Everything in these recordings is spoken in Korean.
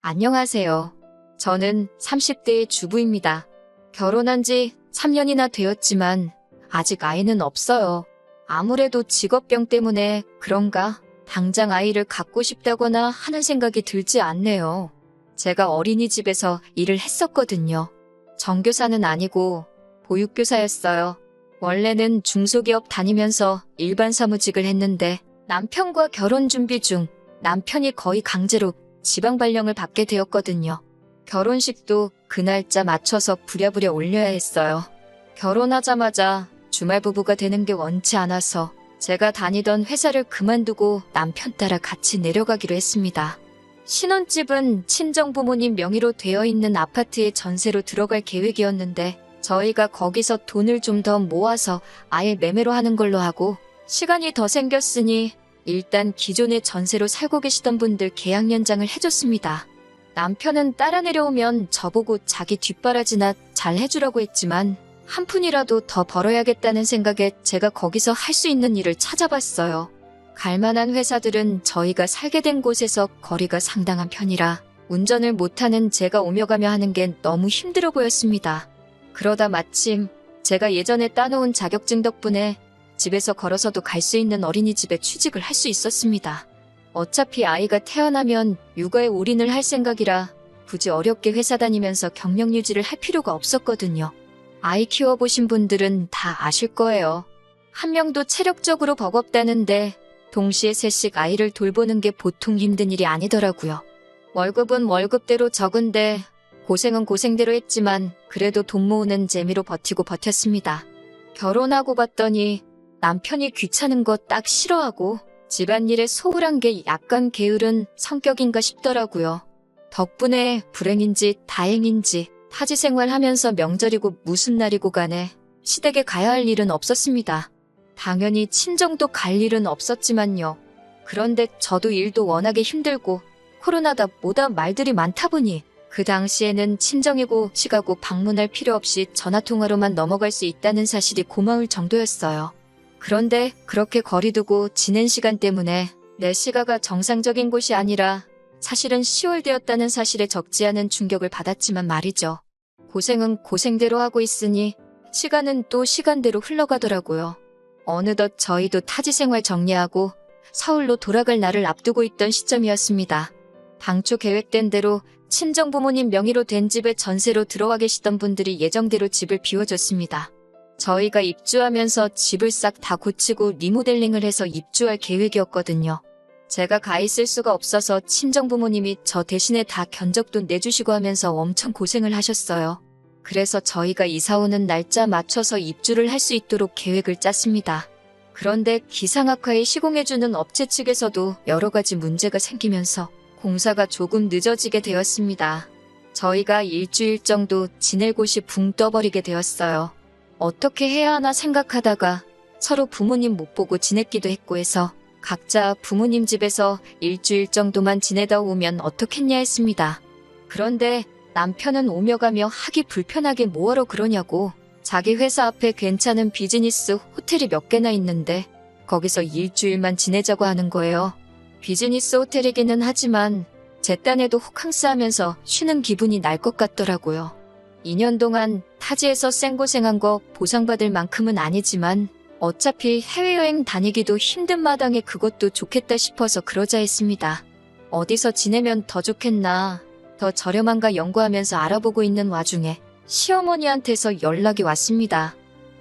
안녕하세요. 저는 30대의 주부입니다. 결혼한 지 3년이나 되었지만 아직 아이는 없어요. 아무래도 직업병 때문에 그런가 당장 아이를 갖고 싶다거나 하는 생각이 들지 않네요. 제가 어린이집에서 일을 했었거든요. 정교사는 아니고 보육교사였어요. 원래는 중소기업 다니면서 일반 사무직을 했는데 남편과 결혼 준비 중 남편이 거의 강제로 지방 발령을 받게 되었거든요. 결혼식도 그 날짜 맞춰서 부랴부랴 올려야 했어요. 결혼하자마자 주말 부부가 되는 게 원치 않아서 제가 다니던 회사를 그만두고 남편 따라 같이 내려가기로 했습니다. 신혼집은 친정부모님 명의로 되어 있는 아파트에 전세로 들어갈 계획이었는데 저희가 거기서 돈을 좀 더 모아서 아예 매매로 하는 걸로 하고 시간이 더 생겼으니 일단 기존에 전세로 살고 계시던 분들 계약 연장을 해줬습니다. 남편은 따라 내려오면 저보고 자기 뒷바라지나 잘 해주라고 했지만 한 푼이라도 더 벌어야겠다는 생각에 제가 거기서 할 수 있는 일을 찾아봤어요. 갈만한 회사들은 저희가 살게 된 곳에서 거리가 상당한 편이라 운전을 못하는 제가 오며 가며 하는 게 너무 힘들어 보였습니다. 그러다 마침 제가 예전에 따놓은 자격증 덕분에 집에서 걸어서도 갈 수 있는 어린이집에 취직을 할 수 있었습니다. 어차피 아이가 태어나면 육아에 올인을 할 생각이라 굳이 어렵게 회사 다니면서 경력 유지를 할 필요가 없었거든요. 아이 키워보신 분들은 다 아실 거예요. 한 명도 체력적으로 버겁다는데 동시에 셋씩 아이를 돌보는 게 보통 힘든 일이 아니더라고요. 월급은 월급대로 적은데 고생은 고생대로 했지만 그래도 돈 모으는 재미로 버티고 버텼습니다. 결혼하고 봤더니 남편이 귀찮은 거 딱 싫어하고 집안일에 소홀한 게 약간 게으른 성격인가 싶더라고요. 덕분에 불행인지 다행인지 타지 생활하면서 명절이고 무슨 날이고 간에 시댁에 가야 할 일은 없었습니다. 당연히 친정도 갈 일은 없었지만요. 그런데 저도 일도 워낙에 힘들고 코로나다 뭐다 말들이 많다 보니 그 당시에는 친정이고 시가고 방문할 필요 없이 전화통화로만 넘어갈 수 있다는 사실이 고마울 정도였어요. 그런데 그렇게 거리 두고 지낸 시간 때문에 내 시가가 정상적인 곳이 아니라 사실은 10월 되었다는 사실에 적지 않은 충격을 받았지만 말이죠. 고생은 고생대로 하고 있으니 시간은 또 시간대로 흘러가더라고요. 어느덧 저희도 타지 생활 정리하고 서울로 돌아갈 날을 앞두고 있던 시점이었습니다. 당초 계획된 대로 친정부모님 명의로 된 집에 전세로 들어와 계시던 분들이 예정대로 집을 비워줬습니다. 저희가 입주하면서 집을 싹 다 고치고 리모델링을 해서 입주할 계획이었거든요. 제가 가 있을 수가 없어서 친정부모님이 저 대신에 다 견적도 내주시고 하면서 엄청 고생을 하셨어요. 그래서 저희가 이사 오는 날짜 맞춰서 입주를 할 수 있도록 계획을 짰습니다. 그런데 기상악화에 시공해주는 업체 측에서도 여러 가지 문제가 생기면서 공사가 조금 늦어지게 되었습니다. 저희가 일주일 정도 지낼 곳이 붕 떠버리게 되었어요. 어떻게 해야 하나 생각하다가 서로 부모님 못 보고 지냈기도 했고 해서 각자 부모님 집에서 일주일 정도만 지내다 오면 어떻겠냐 했습니다. 그런데 남편은 오며 가며 하기 불편하게 뭐하러 그러냐고 자기 회사 앞에 괜찮은 비즈니스 호텔이 몇 개나 있는데 거기서 일주일만 지내자고 하는 거예요. 비즈니스 호텔이기는 하지만 제 딴에도 호캉스 하면서 쉬는 기분이 날 것 같더라고요. 2년 동안 타지에서 생고생한 거 보상받을 만큼은 아니지만 어차피 해외여행 다니기도 힘든 마당에 그것도 좋겠다 싶어서 그러자 했습니다. 어디서 지내면 더 좋겠나 더 저렴한가 연구하면서 알아보고 있는 와중에 시어머니한테서 연락이 왔습니다.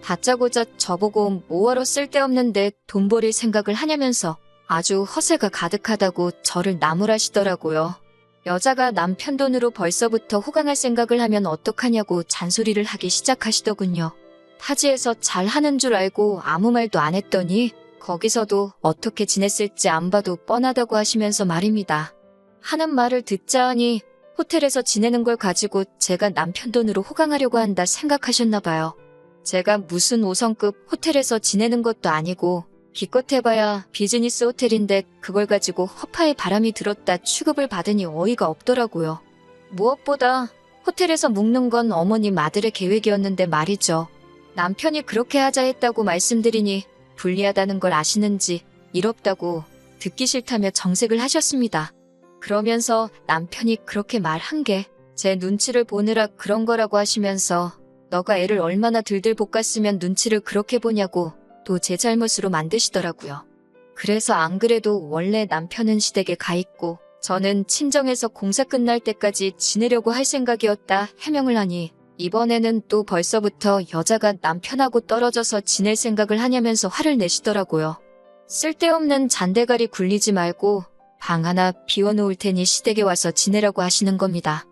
다짜고짜 저보고 뭐하러 쓸데없는데 돈 버릴 생각을 하냐면서 아주 허세가 가득하다고 저를 나무라시더라고요. 여자가 남편 돈으로 벌써부터 호강할 생각을 하면 어떡하냐고 잔소리를 하기 시작하시더군요. 타지에서 잘하는 줄 알고 아무 말도 안 했더니 거기서도 어떻게 지냈을지 안 봐도 뻔하다고 하시면서 말입니다. 하는 말을 듣자 하니 호텔에서 지내는 걸 가지고 제가 남편 돈으로 호강하려고 한다 생각하셨나 봐요. 제가 무슨 5성급 호텔에서 지내는 것도 아니고 기껏 해봐야 비즈니스 호텔인데 그걸 가지고 허파에 바람이 들었다 취급을 받으니 어이가 없더라고요. 무엇보다 호텔에서 묵는 건 어머님 아들의 계획이었는데 말이죠. 남편이 그렇게 하자 했다고 말씀드리니 불리하다는 걸 아시는지 일 없다고 듣기 싫다며 정색을 하셨습니다. 그러면서 남편이 그렇게 말한 게 제 눈치를 보느라 그런 거라고 하시면서 너가 애를 얼마나 들들 볶았으면 눈치를 그렇게 보냐고 또 제 잘못으로 만드시더라고요. 그래서 안 그래도 원래 남편은 시댁에 가 있고 저는 친정에서 공사 끝날 때까지 지내려고 할 생각이었다 해명을 하니 이번에는 또 벌써부터 여자가 남편하고 떨어져서 지낼 생각을 하냐면서 화를 내시더라고요. 쓸데없는 잔대가리 굴리지 말고 방 하나 비워놓을 테니 시댁에 와서 지내라고 하시는 겁니다.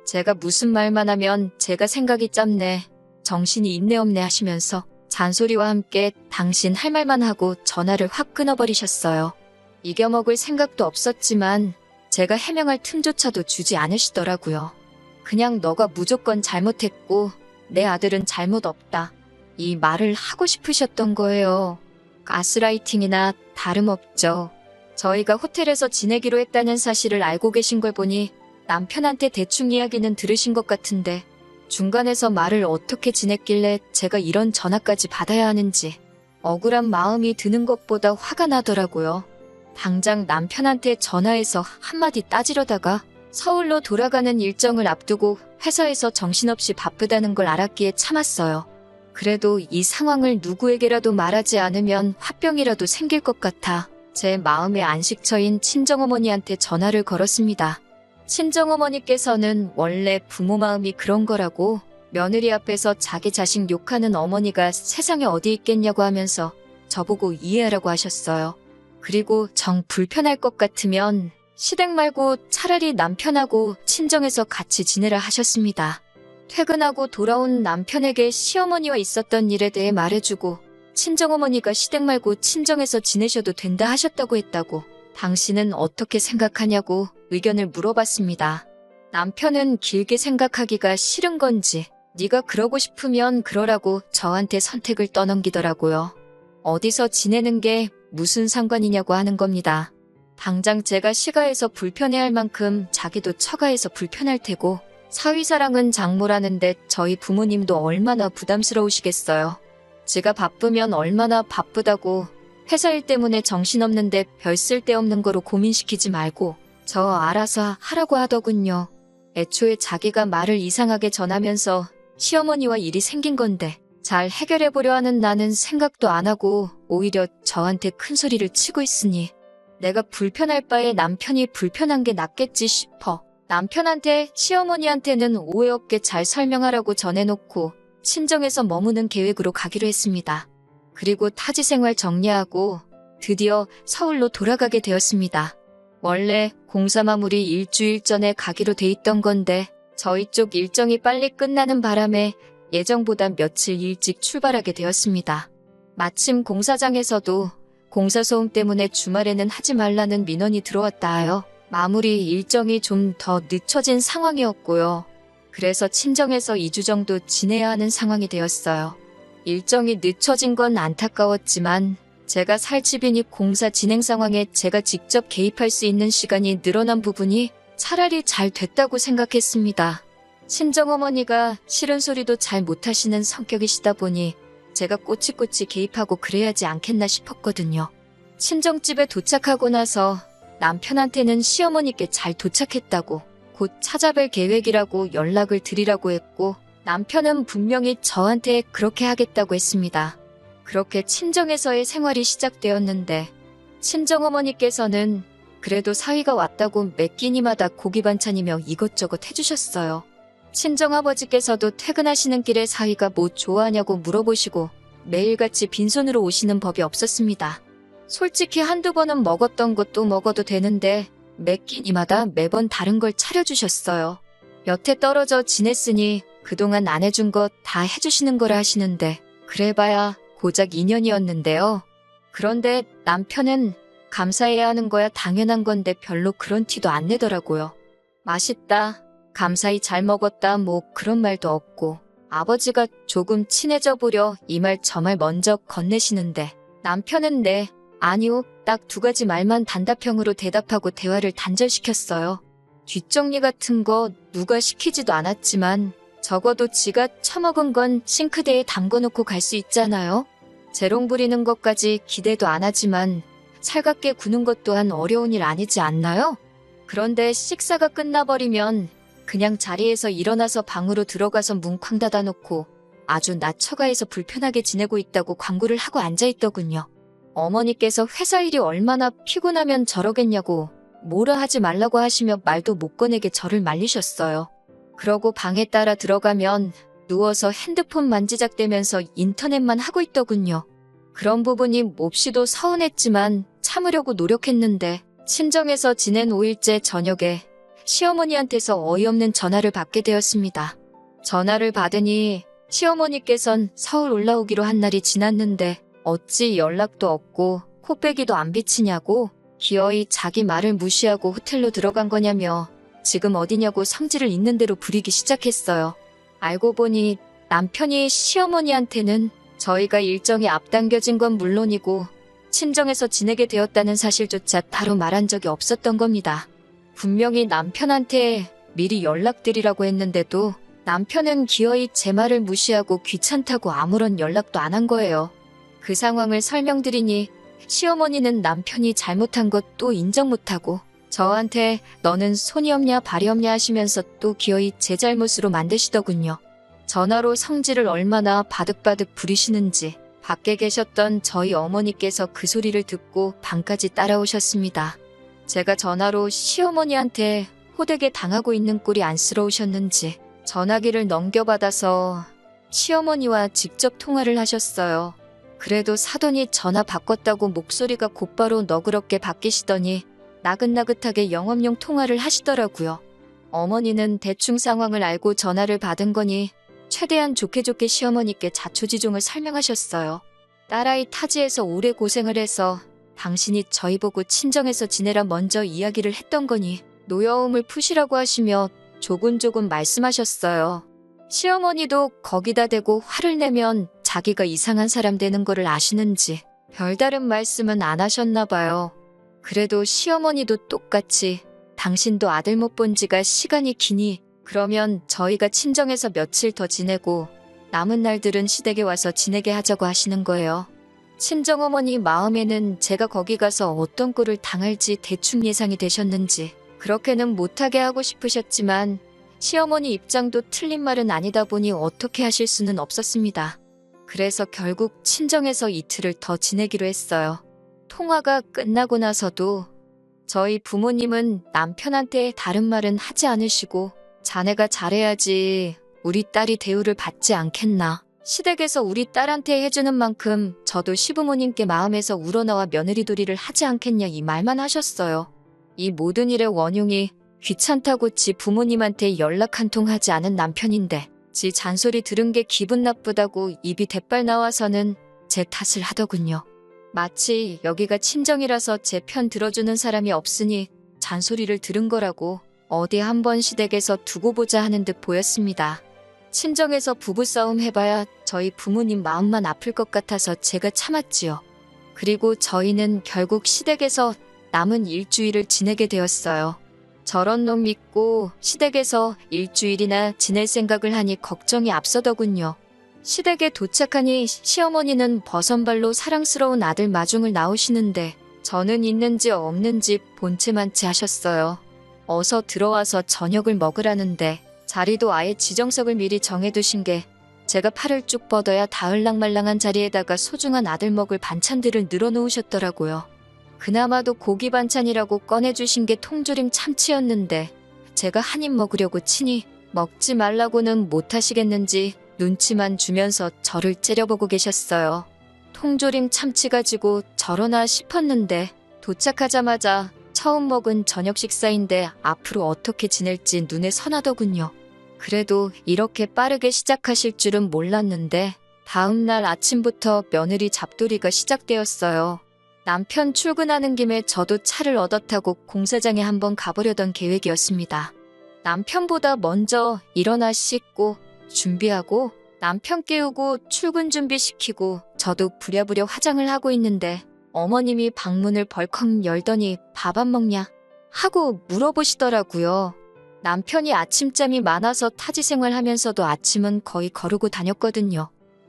제가 무슨 말만 하면 제가 생각이 짧네, 정신이 있네 없네 하시면서 잔소리와 함께 당신 할 말만 하고 전화를 확 끊어버리셨어요. 이겨먹을 생각도 없었지만 제가 해명할 틈조차도 주지 않으시더라고요. 그냥 너가 무조건 잘못했고 내 아들은 잘못 없다, 이 말을 하고 싶으셨던 거예요. 가스라이팅이나 다름없죠. 저희가 호텔에서 지내기로 했다는 사실을 알고 계신 걸 보니 남편한테 대충 이야기는 들으신 것 같은데 중간에서 말을 어떻게 지냈길래 제가 이런 전화까지 받아야 하는지 억울한 마음이 드는 것보다 화가 나더라고요. 당장 남편한테 전화해서 한마디 따지려다가 서울로 돌아가는 일정을 앞두고 회사에서 정신없이 바쁘다는 걸 알았기에 참았어요. 그래도 이 상황을 누구에게라도 말하지 않으면 화병이라도 생길 것 같아 제 마음의 안식처인 친정어머니한테 전화를 걸었습니다. 친정어머니께서는 원래 부모 마음이 그런 거라고 며느리 앞에서 자기 자식 욕하는 어머니가 세상에 어디 있겠냐고 하면서 저보고 이해하라고 하셨어요. 그리고 정 불편할 것 같으면 시댁 말고 차라리 남편하고 친정에서 같이 지내라 하셨습니다. 퇴근하고 돌아온 남편에게 시어머니와 있었던 일에 대해 말해주고 친정어머니가 시댁 말고 친정에서 지내셔도 된다 하셨다고 했다고 당신은 어떻게 생각하냐고 의견을 물어봤습니다. 남편은 길게 생각하기가 싫은 건지 네가 그러고 싶으면 그러라고 저한테 선택을 떠넘기더라고요. 어디서 지내는 게 무슨 상관이냐고 하는 겁니다. 당장 제가 시가해서 불편해할 만큼 자기도 처가해서 불편할 테고 사위사랑은 장모라는데 저희 부모님도 얼마나 부담스러우시겠어요. 지가 바쁘면 얼마나 바쁘다고 회사 일 때문에 정신없는데 별 쓸데없는 거로 고민시키지 말고 저 알아서 하라고 하더군요. 애초에 자기가 말을 이상하게 전하면서 시어머니와 일이 생긴 건데 잘 해결해보려 하는 나는 생각도 안 하고 오히려 저한테 큰 소리를 치고 있으니 내가 불편할 바에 남편이 불편한 게 낫겠지 싶어 남편한테 시어머니한테는 오해 없게 잘 설명하라고 전해놓고 친정에서 머무는 계획으로 가기로 했습니다. 그리고 타지 생활 정리하고 드디어 서울로 돌아가게 되었습니다. 원래 공사 마무리 일주일 전에 가기로 돼 있던 건데 저희 쪽 일정이 빨리 끝나는 바람에 예정보다 며칠 일찍 출발하게 되었습니다. 마침 공사장에서도 공사 소음 때문에 주말에는 하지 말라는 민원이 들어왔다 하여 마무리 일정이 좀 더 늦춰진 상황이었고요. 그래서 친정에서 2주 정도 지내야 하는 상황이 되었어요. 일정이 늦춰진 건 안타까웠지만 제가 살 집이니 공사 진행 상황에 제가 직접 개입할 수 있는 시간이 늘어난 부분이 차라리 잘 됐다고 생각했습니다. 친정어머니가 싫은 소리도 잘 못하시는 성격이시다 보니 제가 꼬치꼬치 개입하고 그래야지 않겠나 싶었거든요. 친정집에 도착하고 나서 남편한테는 시어머니께 잘 도착했다고 곧 찾아뵐 계획이라고 연락을 드리라고 했고 남편은 분명히 저한테 그렇게 하겠다고 했습니다. 그렇게 친정에서의 생활이 시작되었는데 친정어머니께서는 그래도 사위가 왔다고 매 끼니마다 고기 반찬이며 이것저것 해주셨어요. 친정아버지께서도 퇴근하시는 길에 사위가 뭐 좋아하냐고 물어보시고 매일같이 빈손으로 오시는 법이 없었습니다. 솔직히 한두 번은 먹었던 것도 먹어도 되는데 매 끼니마다 매번 다른 걸 차려주셨어요. 여태 떨어져 지냈으니 그동안 안 해준 것 다 해주시는 거라 하시는데 그래봐야 고작 2년이었는데요. 그런데 남편은 감사해야 하는 거야 당연한 건데 별로 그런 티도 안 내더라고요. 맛있다, 감사히 잘 먹었다 뭐 그런 말도 없고 아버지가 조금 친해져 보려 이 말 저 말 먼저 건네시는데 남편은 네, 아니요 딱 두 가지 말만 단답형으로 대답하고 대화를 단절시켰어요. 뒷정리 같은 거 누가 시키지도 않았지만 적어도 지가 처먹은 건 싱크대에 담궈놓고 갈 수 있잖아요. 재롱 부리는 것까지 기대도 안 하지만 살갑게 구는 것 또한 어려운 일 아니지 않나요? 그런데 식사가 끝나버리면 그냥 자리에서 일어나서 방으로 들어가서 문 쾅 닫아놓고 아주 낮 처가에서 불편하게 지내고 있다고 광고를 하고 앉아있더군요. 어머니께서 회사 일이 얼마나 피곤하면 저러겠냐고 뭐라 하지 말라고 하시며 말도 못 꺼내게 저를 말리셨어요. 그러고 방에 따라 들어가면 누워서 핸드폰 만지작대면서 인터넷만 하고 있더군요. 그런 부분이 몹시도 서운했지만 참으려고 노력했는데 친정에서 지낸 5일째 저녁에 시어머니한테서 어이없는 전화를 받게 되었습니다. 전화를 받으니 시어머니께선 서울 올라오기로 한 날이 지났는데 어찌 연락도 없고 코빼기도 안 비치냐고 기어이 자기 말을 무시하고 호텔로 들어간 거냐며 지금 어디냐고 성질을 있는 대로 부리기 시작했어요. 알고 보니 남편이 시어머니한테는 저희가 일정이 앞당겨진 건 물론이고 친정에서 지내게 되었다는 사실조차 따로 말한 적이 없었던 겁니다. 분명히 남편한테 미리 연락드리라고 했는데도 남편은 기어이 제 말을 무시하고 귀찮다고 아무런 연락도 안 한 거예요. 그 상황을 설명드리니 시어머니는 남편이 잘못한 것도 인정 못하고 저한테 너는 손이 없냐 발이 없냐 하시면서 또 기어이 제 잘못으로 만드시더군요. 전화로 성질을 얼마나 바득바득 부리시는지 밖에 계셨던 저희 어머니께서 그 소리를 듣고 방까지 따라오셨습니다. 제가 전화로 시어머니한테 호되게 당하고 있는 꼴이 안쓰러우셨는지 전화기를 넘겨받아서 시어머니와 직접 통화를 하셨어요. 그래도 사돈이 전화 바꿨다고 목소리가 곧바로 너그럽게 바뀌시더니 나긋나긋하게 영업용 통화를 하시더라고요. 어머니는 대충 상황을 알고 전화를 받은 거니 최대한 좋게 시어머니께 자초지종을 설명하셨어요. 딸아이 타지에서 오래 고생을 해서 당신이 저희 보고 친정에서 지내라 먼저 이야기를 했던 거니 노여움을 푸시라고 하시며 조곤조곤 말씀하셨어요. 시어머니도 거기다 대고 화를 내면 자기가 이상한 사람 되는 거를 아시는지 별다른 말씀은 안 하셨나 봐요. 그래도 시어머니도 똑같이 당신도 아들 못 본 지가 시간이 기니 그러면 저희가 친정에서 며칠 더 지내고 남은 날들은 시댁에 와서 지내게 하자고 하시는 거예요. 친정어머니 마음에는 제가 거기 가서 어떤 꼴을 당할지 대충 예상이 되셨는지 그렇게는 못하게 하고 싶으셨지만 시어머니 입장도 틀린 말은 아니다 보니 어떻게 하실 수는 없었습니다. 그래서 결국 친정에서 이틀을 더 지내기로 했어요. 통화가 끝나고 나서도 저희 부모님은 남편한테 다른 말은 하지 않으시고 자네가 잘해야지 우리 딸이 대우를 받지 않겠나. 시댁에서 우리 딸한테 해주는 만큼 저도 시부모님께 마음에서 우러나와 며느리도리를 하지 않겠냐 이 말만 하셨어요. 이 모든 일의 원흉이 귀찮다고 지 부모님한테 연락 한 통 하지 않은 남편인데 지 잔소리 들은 게 기분 나쁘다고 입이 대빨 나와서는 제 탓을 하더군요. 마치 여기가 친정이라서 제 편 들어주는 사람이 없으니 잔소리를 들은 거라고 어디 한번 시댁에서 두고 보자 하는 듯 보였습니다. 친정에서 부부싸움 해봐야 저희 부모님 마음만 아플 것 같아서 제가 참았지요. 그리고 저희는 결국 시댁에서 남은 일주일을 지내게 되었어요. 저런 놈 믿고 시댁에서 일주일이나 지낼 생각을 하니 걱정이 앞서더군요. 시댁에 도착하니 시어머니는 버선발로 사랑스러운 아들 마중을 나오시는데 저는 있는지 없는지 본체만치 하셨어요. 어서 들어와서 저녁을 먹으라는데 자리도 아예 지정석을 미리 정해두신 게 제가 팔을 쭉 뻗어야 닿을랑말랑한 자리에다가 소중한 아들 먹을 반찬들을 늘어놓으셨더라고요. 그나마도 고기 반찬이라고 꺼내주신 게 통조림 참치였는데 제가 한 입 먹으려고 치니 먹지 말라고는 못하시겠는지 눈치만 주면서 저를 째려보고 계셨어요. 통조림 참치 가지고 저러나 싶었는데 도착하자마자 처음 먹은 저녁 식사인데 앞으로 어떻게 지낼지 눈에 선하더군요. 그래도 이렇게 빠르게 시작하실 줄은 몰랐는데 다음날 아침부터 며느리 잡돌이가 시작되었어요. 남편 출근하는 김에 저도 차를 얻어 타고 공사장에 한번 가보려던 계획이었습니다. 남편보다 먼저 일어나 씻고 준비하고 남편 깨우고 출근 준비시키고 저도 부랴부랴 화장을 하고 있는데 어머님이 방문을 벌컥 열더니 밥 안 먹냐 하고 물어보시더라고요. 남편이 아침잠이 많아서 타지 생활하면서도 아침은 거의 거르고 다녔거든요.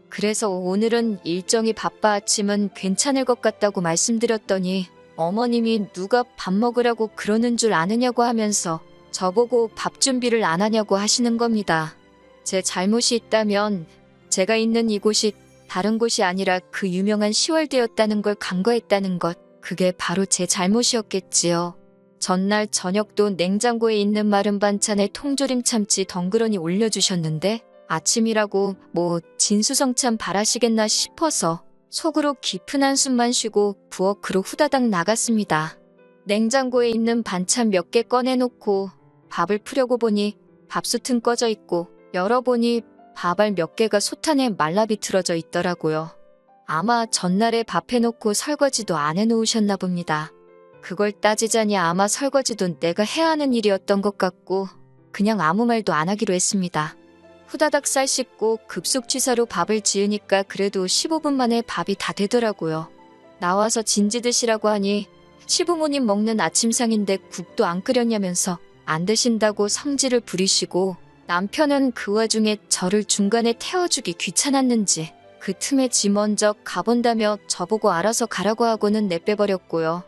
그래서 오늘은 일정이 바빠 아침은 괜찮을 것 같다고 말씀드렸더니 어머님이 누가 밥 먹으라고 그러는 줄 아느냐고 하면서 저보고 밥 준비를 안 하냐고 하시는 겁니다. 제 잘못이 있다면 제가 있는 이곳이 다른 곳이 아니라 그 유명한 시월드였다는 걸 간과했다는 것, 그게 바로 제 잘못이었겠지요. 전날 저녁도 냉장고에 있는 마른 반찬에 통조림 참치 덩그러니 올려주셨는데 아침이라고 뭐 진수성찬 바라시겠나 싶어서 속으로 깊은 한숨만 쉬고 부엌으로 후다닥 나갔습니다. 냉장고에 있는 반찬 몇 개 꺼내놓고 밥을 푸려고 보니 밥솥은 꺼져 있고 열어보니 밥알 몇 개가 솥안에 말라 비틀어져 있더라고요. 아마 전날에 밥 해놓고 설거지도 안 해놓으셨나 봅니다. 그걸 따지자니 아마 설거지도 내가 해야 하는 일이었던 것 같고 그냥 아무 말도 안 하기로 했습니다. 후다닥 쌀 씻고 급속 취사로 밥을 지으니까 그래도 15분 만에 밥이 다 되더라고요. 나와서 진지 드시라고 하니 시부모님 먹는 아침상인데 국도 안 끓였냐면서 안 드신다고 성질을 부리시고 남편은 그 와중에 저를 중간에 태워주기 귀찮았는지 그 틈에 지 먼저 가본다며 저보고 알아서 가라고 하고는 내빼버렸고요.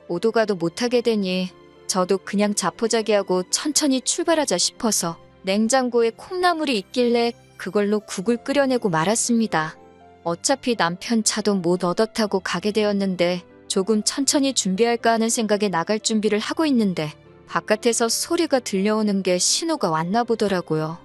오도 가도 못하게 되니 저도 그냥 자포자기하고 천천히 출발하자 싶어서 냉장고에 콩나물이 있길래 그걸로 국을 끓여내고 말았습니다. 어차피 남편 차도 못 얻어 타고 가게 되었는데 조금 천천히 준비할까 하는 생각에 나갈 준비를 하고 있는데 바깥에서 소리가 들려오는 게 신호가 왔나 보더라고요.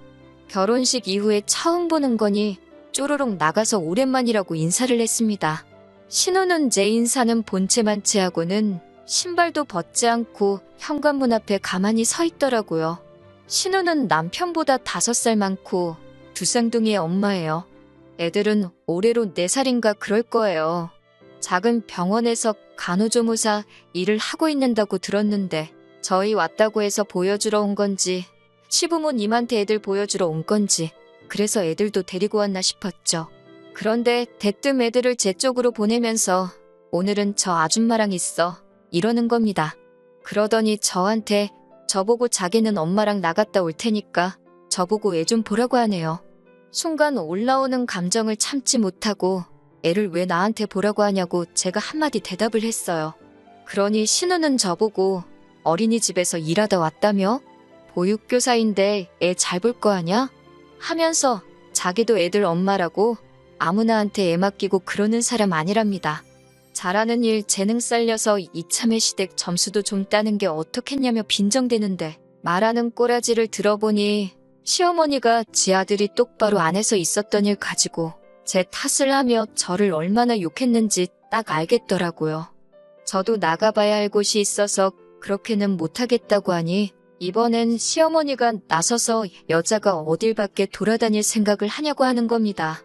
결혼식 이후에 처음 보는 거니 쪼로록 나가서 오랜만이라고 인사를 했습니다. 신호는 제 인사는 본체만 취하고는 신발도 벗지 않고 현관문 앞에 가만히 서 있더라고요. 신우는 남편보다 5살 많고 두 쌍둥이의 엄마예요. 애들은 올해로 4살인가 그럴 거예요. 작은 병원에서 간호조무사 일을 하고 있는다고 들었는데 저희 왔다고 해서 보여주러 온 건지 시부모님한테 애들 보여주러 온 건지 그래서 애들도 데리고 왔나 싶었죠. 그런데 대뜸 애들을 제 쪽으로 보내면서 오늘은 저 아줌마랑 있어 이러는 겁니다. 그러더니 저한테 저보고 자기는 엄마랑 나갔다 올 테니까 저보고 애 좀 보라고 하네요. 순간 올라오는 감정을 참지 못하고 애를 왜 나한테 보라고 하냐고 제가 한마디 대답을 했어요. 그러니 신우는 저보고 어린이집에서 일하다 왔다며? 보육교사인데 애 잘 볼 거 아냐? 하면서 자기도 애들 엄마라고 아무나한테 애 맡기고 그러는 사람 아니랍니다. 잘하는 일 재능 살려서 이참에 시댁 점수도 좀 따는 게 어떻겠냐며 빈정대는데 말하는 꼬라지를 들어보니 시어머니가 지 아들이 똑바로 안 해서 있었던 일 가지고 제 탓을 하며 저를 얼마나 욕했는지 딱 알겠더라고요. 저도 나가봐야 할 곳이 있어서 그렇게는 못하겠다고 하니 이번엔 시어머니가 나서서 여자가 어딜 밖에 돌아다닐 생각을 하냐고 하는 겁니다.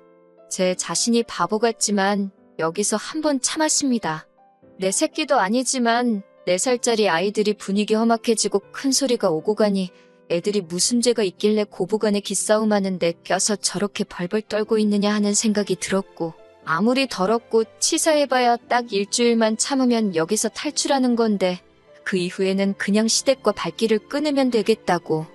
제 자신이 바보 같지만 여기서 한번 참았습니다. 내 새끼도 아니지만 4살짜리 아이들이 분위기 험악해지고 큰 소리가 오고 가니 애들이 무슨 죄가 있길래 고부간에 기싸움하는데 껴서 저렇게 벌벌 떨고 있느냐 하는 생각이 들었고 아무리 더럽고 치사해봐야 딱 일주일만 참으면 여기서 탈출하는 건데 그 이후에는 그냥 시댁과 발길을 끊으면 되겠다고.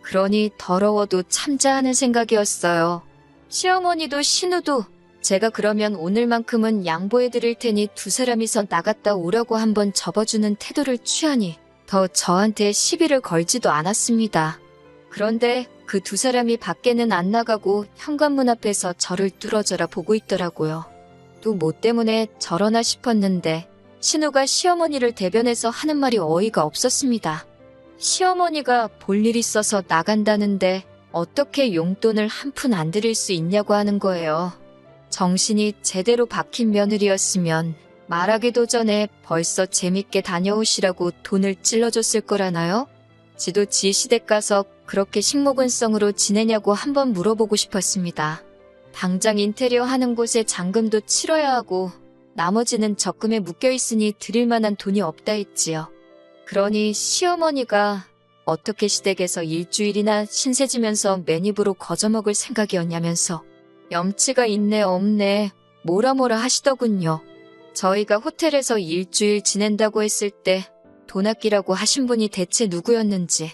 그러니 더러워도 참자 하는 생각이었어요. 시어머니도 신우도 제가 그러면 오늘만큼은 양보해드릴 테니 두 사람이서 나갔다 오라고 한번 접어주는 태도를 취하니 더 저한테 시비를 걸지도 않았습니다. 그런데 그 두 사람이 밖에는 안 나가고 현관문 앞에서 저를 뚫어져라 보고 있더라고요. 또 뭐 때문에 저러나 싶었는데 신우가 시어머니를 대변해서 하는 말이 어이가 없었습니다. 시어머니가 볼 일 있어서 나간다는데 어떻게 용돈을 한 푼 안 드릴 수 있냐고 하는 거예요. 정신이 제대로 박힌 며느리였으면 말하기도 전에 벌써 재밌게 다녀오시라고 돈을 찔러줬을 거라나요? 지도 지 시댁 가서 그렇게 식목은성으로 지내냐고 한번 물어보고 싶었습니다. 당장 인테리어 하는 곳에 잔금도 치러야 하고 나머지는 적금에 묶여있으니 드릴 만한 돈이 없다 했지요. 그러니 시어머니가 어떻게 시댁에서 일주일이나 신세지면서 맨입으로 거저먹을 생각이었냐면서 염치가 있네 없네 뭐라 하시더군요. 저희가 호텔에서 일주일 지낸다고 했을 때 돈 아끼라고 하신 분이 대체 누구였는지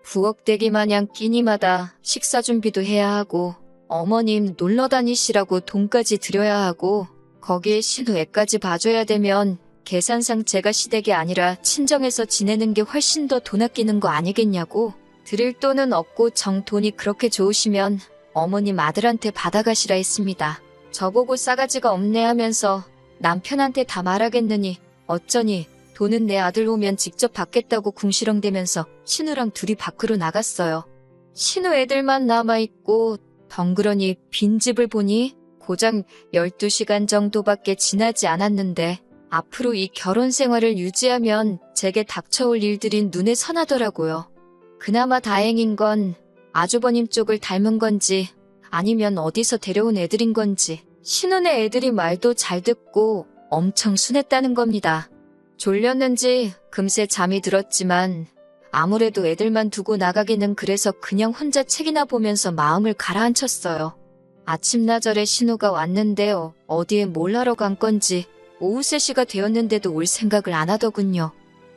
부엌대기 마냥 끼니마다 식사 준비도 해야 하고 어머님 놀러 다니시라고 돈까지 드려야 하고 거기에 신우 애까지 봐줘야 되면 계산상 제가 시댁이 아니라 친정에서 지내는 게 훨씬 더 돈 아끼는 거 아니겠냐고. 드릴 돈은 없고 정 돈이 그렇게 좋으시면 어머님 아들한테 받아가시라 했습니다. 저보고 싸가지가 없네 하면서 남편한테 다 말하겠느니 어쩌니 돈은 내 아들 오면 직접 받겠다고 궁시렁대면서 신우랑 둘이 밖으로 나갔어요. 신우 애들만 남아있고 덩그러니 빈집을 보니 고작 12시간 정도밖에 지나지 않았는데 앞으로 이 결혼 생활을 유지하면 제게 닥쳐올 일들이 눈에 선하더라고요. 그나마 다행인 건 아주버님 쪽을 닮은 건지 아니면 어디서 데려온 애들인 건지 신우네 애들이 말도 잘 듣고 엄청 순했다는 겁니다. 졸렸는지 금세 잠이 들었지만 아무래도 애들만 두고 나가기는 그래서 그냥 혼자 책이나 보면서 마음을 가라앉혔어요. 아침나절에 신우가 왔는데요. 어디에 뭘 하러 간 건지 오후 3시가 되었는데도 올 생각을 안 하더군요.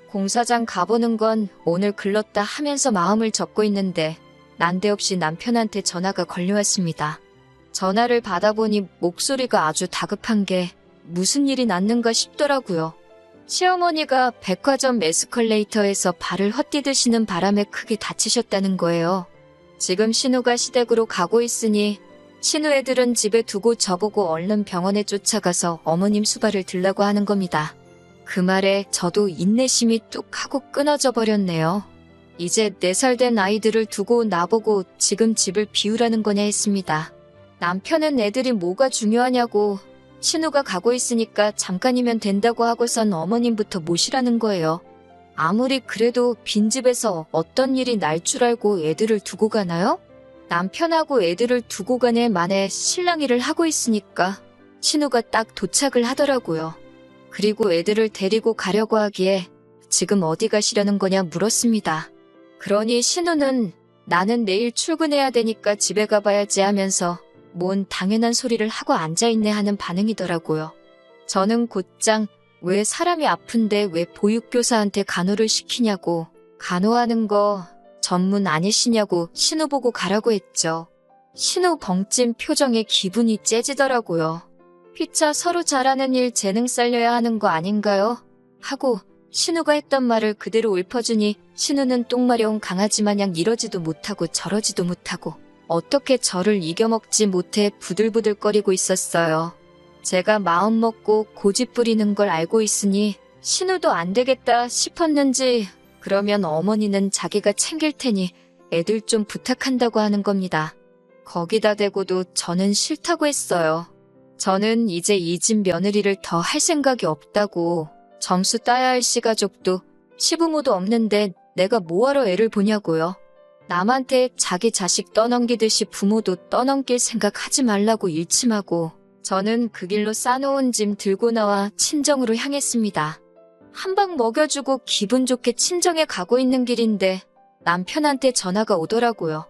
공사장 가보는 건 오늘 글렀다 하면서 마음을 접고 있는데 난데없이 남편한테 전화가 걸려왔습니다. 전화를 받아보니 목소리가 아주 다급한 게 무슨 일이 났는가 싶더라고요. 시어머니가 백화점 에스컬레이터에서 발을 헛디드시는 바람에 크게 다치셨다는 거예요. 지금 신우가 시댁으로 가고 있으니 신우 애들은 집에 두고 저보고 얼른 병원에 쫓아가서 어머님 수발을 들라고 하는 겁니다. 그 말에 저도 인내심이 뚝 하고 끊어져 버렸네요. 이제 4살 된 아이들을 두고 나보고 지금 집을 비우라는 거냐 했습니다. 남편은 애들이 뭐가 중요하냐고 신우가 가고 있으니까 잠깐이면 된다고 하고선 어머님부터 모시라는 거예요. 아무리 그래도 빈집에서 어떤 일이 날 줄 알고 애들을 두고 가나요? 남편하고 애들을 두고 가네 만에 신랑 일을 하고 있으니까 신우가 딱 도착을 하더라고요. 그리고 애들을 데리고 가려고 하기에 지금 어디 가시려는 거냐 물었습니다. 그러니 신우는 나는 내일 출근해야 되니까 집에 가봐야지 하면서 뭔 당연한 소리를 하고 앉아있네 하는 반응이더라고요. 저는 곧장 왜 사람이 아픈데 왜 보육교사한테 간호를 시키냐고 간호하는 거 전문 아니시냐고 신우 보고 가라고 했죠. 신우 벙찐 표정에 기분이 째지더라고요. 피차 서로 잘하는 일 재능 살려야 하는 거 아닌가요? 하고 신우가 했던 말을 그대로 읊어주니 신우는 똥마려운 강아지 마냥 이러지도 못하고 저러지도 못하고 어떻게 저를 이겨먹지 못해 부들부들거리고 있었어요. 제가 마음먹고 고집 부리는 걸 알고 있으니 신우도 안 되겠다 싶었는지 그러면 어머니는 자기가 챙길 테니 애들 좀 부탁한다고 하는 겁니다. 거기다 대고도 저는 싫다고 했어요. 저는 이제 이 집 며느리를 더 할 생각이 없다고. 점수 따야 할 시가족도 시부모도 없는데 내가 뭐하러 애를 보냐고요. 남한테 자기 자식 떠넘기듯이 부모도 떠넘길 생각 하지 말라고 일침하고 저는 그 길로 싸놓은 짐 들고 나와 친정으로 향했습니다. 한 방 먹여주고 기분 좋게 친정에 가고 있는 길인데 남편한테 전화가 오더라고요.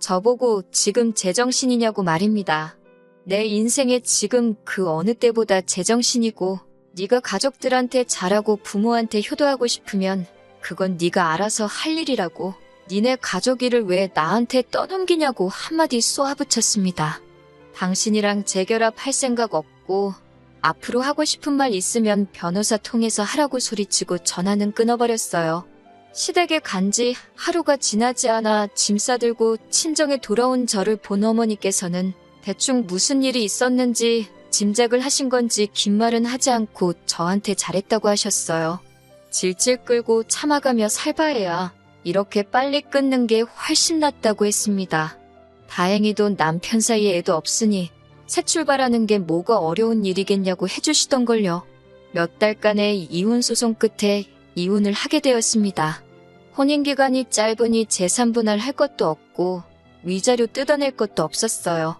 저보고 지금 제정신이냐고 말입니다. 내 인생에 지금 그 어느 때보다 제정신이고 네가 가족들한테 잘하고 부모한테 효도하고 싶으면 그건 네가 알아서 할 일이라고. 니네 가족 일을 왜 나한테 떠넘기냐고 한마디 쏘아붙였습니다. 당신이랑 재결합할 생각 없고 앞으로 하고 싶은 말 있으면 변호사 통해서 하라고 소리치고 전화는 끊어버렸어요. 시댁에 간지 하루가 지나지 않아 짐 싸들고 친정에 돌아온 저를 본 어머니께서는 대충 무슨 일이 있었는지 짐작을 하신 건지 긴 말은 하지 않고 저한테 잘했다고 하셨어요. 질질 끌고 참아가며 살바해야 이렇게 빨리 끊는 게 훨씬 낫다고 했습니다. 다행히도 남편 사이에 애도 없으니 새 출발하는 게 뭐가 어려운 일이겠냐고 해주시던걸요. 몇 달간의 이혼 소송 끝에 이혼을 하게 되었습니다. 혼인기간이 짧으니 재산분할 할 것도 없고 위자료 뜯어낼 것도 없었어요.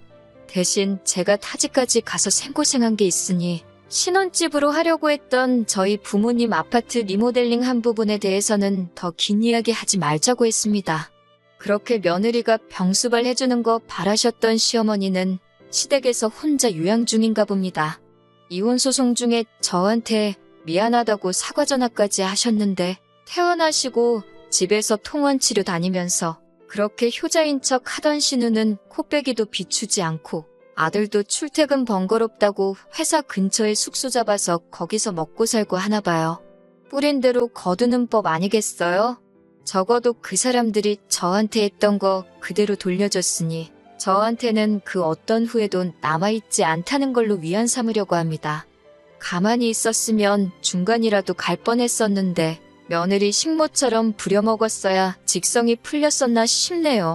대신 제가 타지까지 가서 생고생한 게 있으니 신혼집으로 하려고 했던 저희 부모님 아파트 리모델링 한 부분에 대해서는 더 긴 이야기 하지 말자고 했습니다. 그렇게 며느리가 병수발 해주는 거 바라셨던 시어머니는 시댁에서 혼자 요양 중인가 봅니다. 이혼 소송 중에 저한테 미안하다고 사과 전화까지 하셨는데 퇴원하시고 집에서 통원치료 다니면서 그렇게 효자인 척 하던 신우는 코빼기도 비추지 않고 아들도 출퇴근 번거롭다고 회사 근처에 숙소 잡아서 거기서 먹고 살고 하나 봐요. 뿌린 대로 거두는 법 아니겠어요? 적어도 그 사람들이 저한테 했던 거 그대로 돌려줬으니 저한테는 그 어떤 후회도 남아있지 않다는 걸로 위안 삼으려고 합니다. 가만히 있었으면 중간이라도 갈 뻔했었는데 며느리 식모처럼 부려먹었어야 직성이 풀렸었나 싶네요.